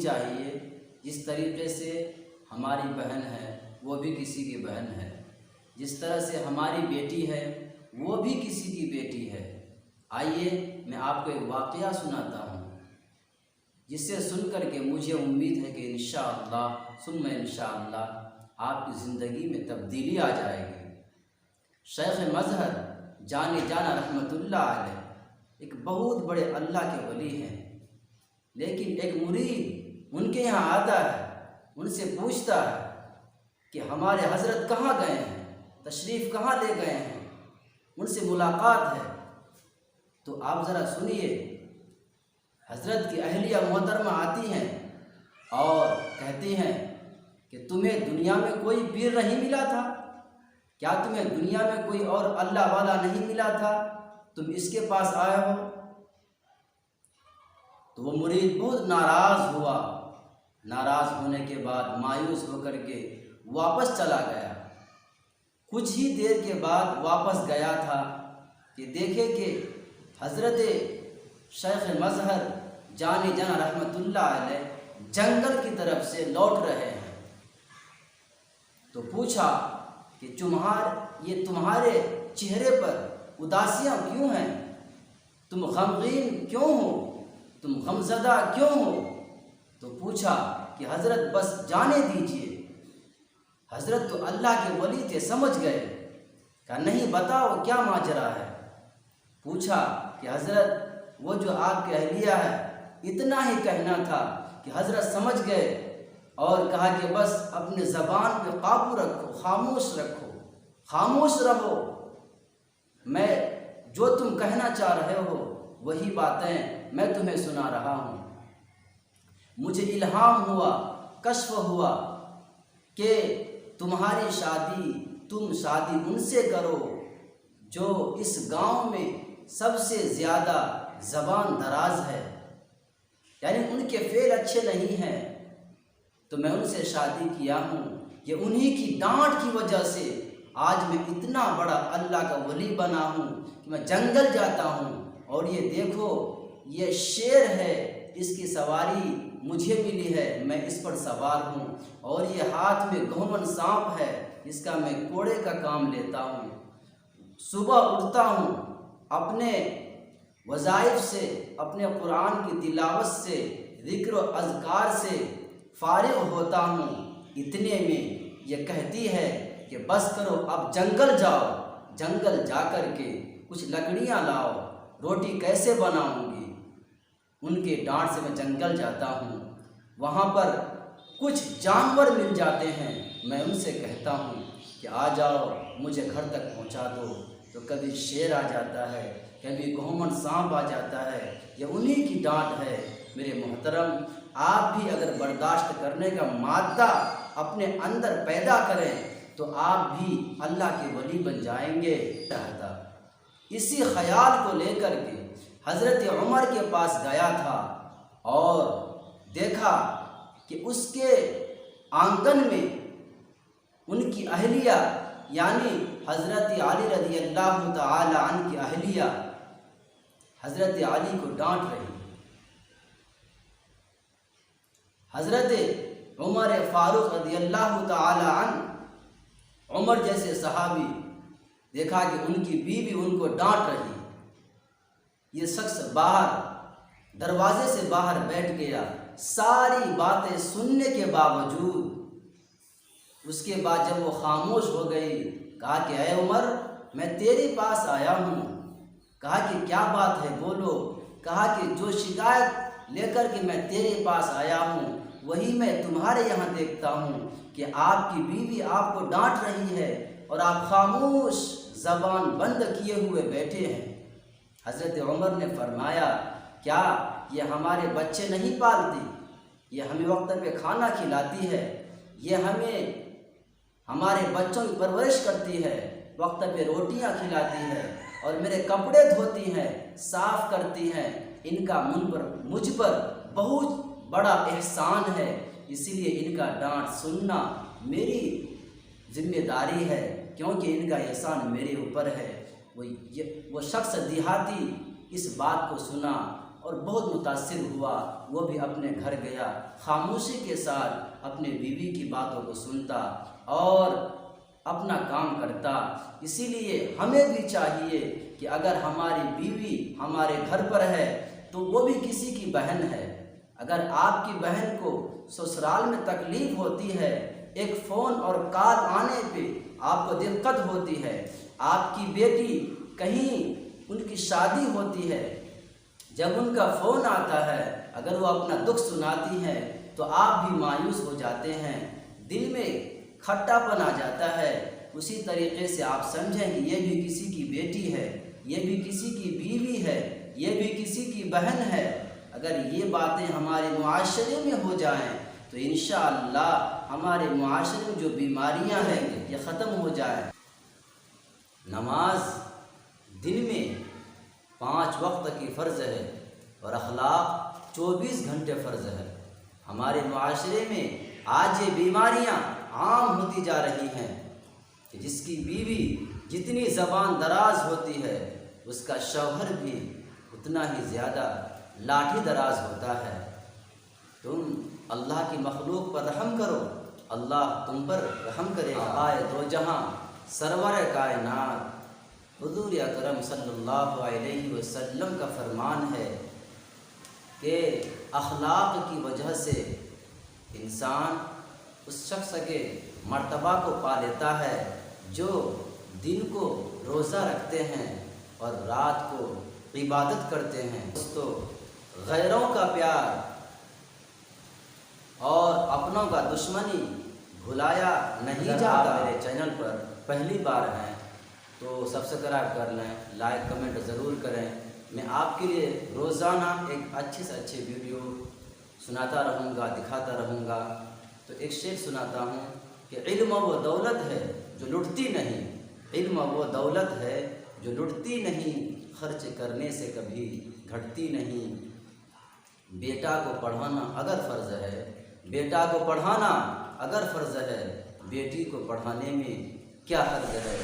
چاہیے، جس طریقے سے ہماری بہن ہے وہ بھی کسی کی بہن ہے، جس طرح سے ہماری بیٹی ہے وہ بھی کسی کی بیٹی ہے۔ آئیے میں آپ کو ایک واقعہ سناتا ہوں، جس سے سن کر کے مجھے امید ہے کہ انشاءاللہ ثم انشاءاللہ آپ کی زندگی میں تبدیلی آ جائے گی۔ شیخ مظہر جان جانا رحمۃ اللہ علیہ ایک بہت بڑے اللہ کے ولی ہیں، لیکن ایک مرید ان کے یہاں آتا ہے، ان سے پوچھتا ہے کہ ہمارے حضرت کہاں گئے ہیں، تشریف کہاں لے گئے ہیں، ان سے ملاقات ہے۔ تو آپ ذرا سنیے، حضرت کی اہلیہ محترمہ آتی ہیں اور کہتی ہیں کہ تمہیں دنیا میں کوئی پیر نہیں ملا تھا؟ کیا تمہیں دنیا میں کوئی اور اللہ والا نہیں ملا تھا؟ تم اس کے پاس آئے ہو؟ تو وہ مرید بہت ناراض ہوا، ناراض ہونے کے بعد مایوس ہو کر کے واپس چلا گیا۔ کچھ ہی دیر کے بعد واپس گیا تھا کہ دیکھے کہ حضرت شیخ مظہر جان جانا رحمۃ اللہ علیہ جنگل کی طرف سے لوٹ رہے ہیں۔ تو پوچھا کہ یہ تمہارے چہرے پر اداسیاں کیوں ہیں؟ تم غمگین کیوں ہو؟ تم غمزدہ کیوں ہو؟ تو پوچھا کہ حضرت بس جانے دیجئے۔ حضرت تو اللہ کے ولی تھے، سمجھ گئے۔ کہا نہیں، بتاؤ کیا ماجرا ہے؟ پوچھا کہ حضرت وہ جو آپ کی اہلیہ ہے، اتنا ہی کہنا تھا کہ حضرت سمجھ گئے اور کہا کہ بس اپنے زبان پہ قابو رکھو، خاموش رکھو، خاموش رہو، میں جو تم کہنا چاہ رہے ہو وہی باتیں میں تمہیں سنا رہا ہوں۔ مجھے الہام ہوا، کشف ہوا کہ تمہاری شادی، تم شادی ان سے کرو جو اس گاؤں میں سب سے زیادہ زبان دراز ہے، یعنی ان کے فعل اچھے نہیں ہیں، تو میں ان سے شادی کیا ہوں۔ یہ انہی کی ڈانٹ کی وجہ سے آج میں اتنا بڑا اللہ کا ولی بنا ہوں کہ میں جنگل جاتا ہوں اور یہ دیکھو یہ شیر ہے، اس کی سواری مجھے ملی ہے، میں اس پر سوار ہوں، اور یہ ہاتھ میں گھومن سانپ ہے، اس کا میں کوڑے کا کام لیتا ہوں۔ صبح اٹھتا ہوں، اپنے وظائف سے، اپنے قرآن کی تلاوت سے، ذکر و اذکار سے فارغ ہوتا ہوں۔ اتنے میں یہ کہتی ہے کہ بس کرو، اب جنگل جاؤ، جنگل جا کر کے کچھ لکڑیاں لاؤ، روٹی کیسے بناؤں گی؟ ان کے ڈانٹ سے میں جنگل جاتا ہوں، وہاں پر کچھ جانور مل جاتے ہیں، میں ان سے کہتا ہوں کہ آ جاؤ مجھے گھر تک پہنچا دو، تو کبھی شیر آ جاتا ہے، کبھی گھومن سانپ آ جاتا ہے۔ یہ انہی کی ڈانٹ ہے۔ میرے محترم، آپ بھی اگر برداشت کرنے کا مادہ اپنے اندر پیدا کریں تو آپ بھی اللہ کے ولی بن جائیں گے۔ اسی خیال کو لے کر کے حضرت عمر کے پاس گیا تھا اور دیکھا کہ اس کے آنگن میں ان کی اہلیہ یعنی حضرت علی رضی اللہ تعالی عنہ کی اہلیہ حضرت علی کو ڈانٹ رہی۔ حضرت عمر فاروق رضی اللہ تعالی عنہ، عمر جیسے صحابی، دیکھا کہ ان کی بیوی ان کو ڈانٹ رہی۔ یہ شخص باہر دروازے سے باہر بیٹھ گیا، ساری باتیں سننے کے باوجود۔ اس کے بعد جب وہ خاموش ہو گئی، کہا کہ اے عمر، میں تیرے پاس آیا ہوں۔ کہا کہ کیا بات ہے، بولو۔ کہا کہ جو شکایت لے کر کے میں تیرے پاس آیا ہوں وہی میں تمہارے یہاں دیکھتا ہوں کہ آپ کی بیوی آپ کو ڈانٹ رہی ہے اور آپ خاموش زبان بند کیے ہوئے بیٹھے ہیں۔ حضرت عمر نے فرمایا، کیا یہ ہمارے بچے نہیں پالتی؟ یہ ہمیں وقت پہ کھانا کھلاتی ہے، یہ ہمارے بچوں کی پرورش کرتی ہے، وقت پہ روٹیاں کھلاتی ہے اور میرے کپڑے دھوتی ہیں، صاف کرتی ہیں۔ ان کا مجھ پر بہت بڑا احسان ہے، اسی لیے ان کا ڈانٹ سننا میری ذمہ داری ہے، کیونکہ ان کا احسان میرے اوپر ہے۔ وہ شخص دیہاتی اس بات کو سنا اور بہت متاثر ہوا، وہ بھی اپنے گھر گیا، خاموشی کے ساتھ اپنے بیوی کی باتوں کو سنتا اور اپنا کام کرتا۔ اسی لیے ہمیں بھی چاہیے کہ اگر ہماری بیوی ہمارے گھر پر ہے تو وہ بھی کسی کی بہن ہے۔ اگر آپ کی بہن کو سسرال میں تکلیف ہوتی ہے، ایک فون اور کال آنے پہ آپ کو دقت ہوتی ہے، آپ کی بیٹی کہیں ان کی شادی ہوتی ہے، جب ان کا فون آتا ہے اگر وہ اپنا دکھ سناتی ہیں تو آپ بھی مایوس ہو جاتے ہیں، دل میں کھٹا پن آ جاتا ہے۔ اسی طریقے سے آپ سمجھیں کہ یہ بھی کسی کی بیٹی ہے، یہ بھی کسی کی بیوی ہے، یہ بھی کسی کی بہن ہے۔ اگر یہ باتیں ہمارے معاشرے میں ہو جائیں تو انشاءاللہ ہمارے معاشرے میں جو بیماریاں ہیں یہ ختم ہو جائیں۔ نماز دن میں 5 وقت کی فرض ہے اور اخلاق 24 گھنٹے فرض ہے۔ ہمارے معاشرے میں آج یہ بیماریاں عام ہوتی جا رہی ہیں کہ جس کی بیوی جتنی زبان دراز ہوتی ہے اس کا شوہر بھی اتنا ہی زیادہ لاٹھی دراز ہوتا ہے۔ تم اللہ کی مخلوق پر رحم کرو، اللہ تم پر رحم کرے گا۔ آئے دو جہاں سرور کائنات حضور اکرم صلی اللہ علیہ وسلم کا فرمان ہے کہ اخلاق کی وجہ سے انسان اس شخص کے مرتبہ کو پا لیتا ہے جو دن کو روزہ رکھتے ہیں اور رات کو عبادت کرتے ہیں۔ دوستو، غیروں کا پیار اور اپنوں کا دشمنی بھلایا نہیں جاتا۔ میرے چینل پر پہلی بار ہیں تو سبسکرائب کر لیں، لائک کمنٹ ضرور کریں۔ میں آپ کے لیے روزانہ ایک اچھے سے اچھے ویڈیو سناتا رہوں گا، دکھاتا رہوں گا۔ تو ایک شعر سناتا ہوں کہ علم وہ دولت ہے جو لٹتی نہیں، علم وہ دولت ہے جو لٹتی نہیں، خرچ کرنے سے کبھی گھٹتی نہیں۔ بیٹا کو پڑھانا اگر فرض ہے، بیٹا کو پڑھانا اگر فرض ہے، بیٹی کو پڑھانے میں کیا حرج ہے۔